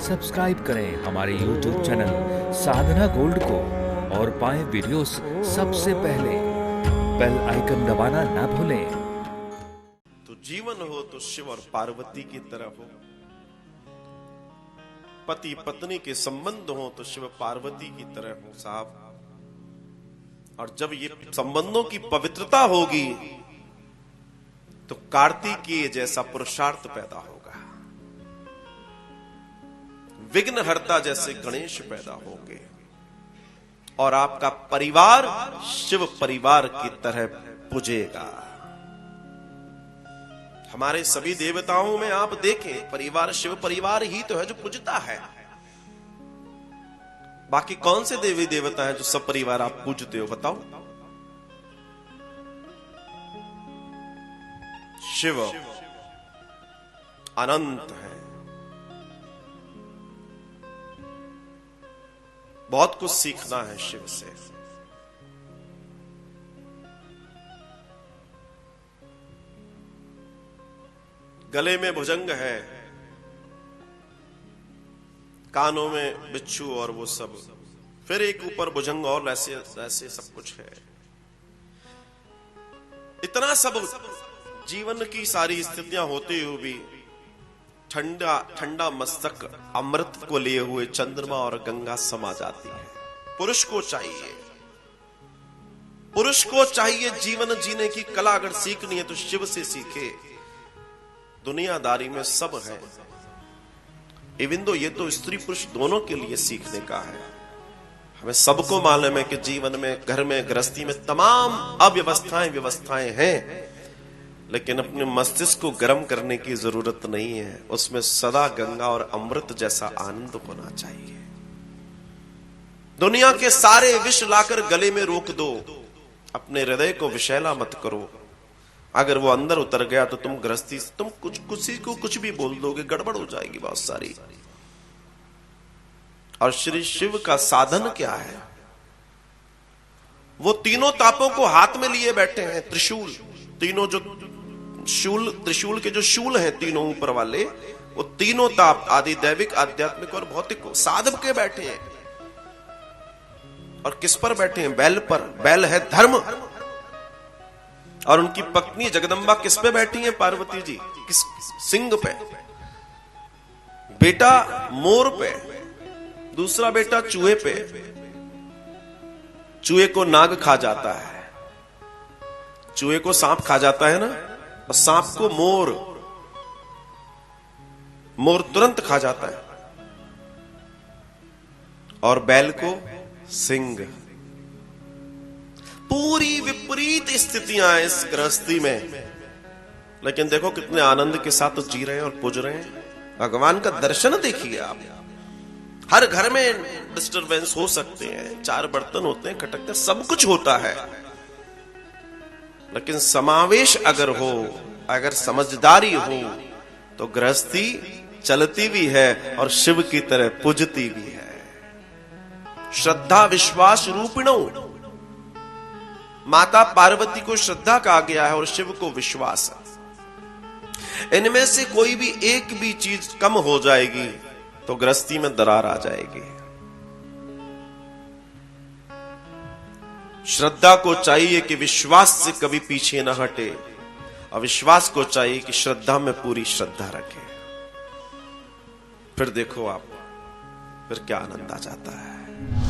Subscribe करें हमारे YouTube channel साधना gold को और पाएं वीडियोस सबसे पहले। बेल आइकन दबाना ना भूलें। तो जीवन हो तो शिव और पार्वती की तरह हो, पति पत्नी के संबंध हो तो शिव पार्वती की तरह हो साहब। और जब ये संबंधों की पवित्रता होगी तो कार्तिकेय जैसा पुरुषार्थ पैदा होगा, विघ्नहर्ता जैसे गणेश पैदा होंगे और आपका परिवार शिव परिवार की तरह पूजेगा। हमारे सभी देवताओं में आप देखें, परिवार शिव परिवार ही तो है जो पूजता है। बाकी कौन से देवी देवता हैं जो सब परिवार आप पूजते हो, बताओ? शिव अनंत है, बहुत कुछ सीखना है शिव से। गले में भुजंग है, कानों में बिच्छू और वो सब, फिर एक ऊपर भुजंग और ऐसे ऐसे सब कुछ है। इतना सब जीवन की सारी स्थितियां होते हुए भी ठंडा ठंडा मस्तक अमृत को लिए हुए चंद्रमा और गंगा समा जाती है। पुरुष को चाहिए जीवन जीने की कला अगर सीखनी है तो शिव से सीखे। दुनियादारी में सब है, इवन दो ये तो स्त्री पुरुष दोनों के लिए सीखने का है। हमें सबको मालूम है कि जीवन में, घर में, गृहस्थी में तमाम व्यवस्थाएं हैं, लेकिन अपने मस्तिष्क को गर्म करने की जरूरत नहीं है। उसमें सदा गंगा और अमृत जैसा आनंद होना चाहिए। दुनिया के सारे विष लाकर गले में रोक दो, अपने हृदय को विषैला मत करो। अगर वो अंदर उतर गया तो तुम गृहस्थी, तुम किसी को कुछ भी बोल दोगे, गड़बड़ हो जाएगी बहुत सारी। और श्री शिव का साधन क्या है? वो तीनों तापों को हाथ में लिए बैठे हैं। त्रिशूल, तीनों जो त्रिशूल के जो शूल हैं तीनों ऊपर वाले, वो तीनों ताप आदि दैविक, आध्यात्मिक और भौतिक को साध के बैठे हैं। और किस पर बैठे हैं? बैल पर। बैल है धर्म। और उनकी पत्नी जगदम्बा किस पे बैठी है? पार्वती जी किस? सिंह पे। बेटा मोर पे, दूसरा बेटा चूहे पे। चूहे को नाग खा जाता है, चूहे को सांप खा जाता है ना, और सांप को मोर तुरंत खा जाता है, और बैल को सिंह। पूरी विपरीत स्थितियां हैं इस गृहस्थी में, लेकिन देखो कितने आनंद के साथ तो जी रहे हैं और पूज रहे हैं। भगवान का दर्शन देखिए आप। हर घर में डिस्टरबेंस हो सकते हैं, चार बर्तन होते हैं, खटकते, सब कुछ होता है, लेकिन समावेश अगर हो, अगर समझदारी हो तो गृहस्थी चलती भी है और शिव की तरह पूजती भी है। श्रद्धा विश्वास रूपिणो, माता पार्वती को श्रद्धा कहा गया है और शिव को विश्वास। इनमें से कोई भी एक भी चीज कम हो जाएगी तो गृहस्थी में दरार आ जाएगी। श्रद्धा को चाहिए कि विश्वास से कभी पीछे ना हटे, और विश्वास को चाहिए कि श्रद्धा में पूरी श्रद्धा रखे। फिर देखो आप, फिर क्या आनंद आ जाता है।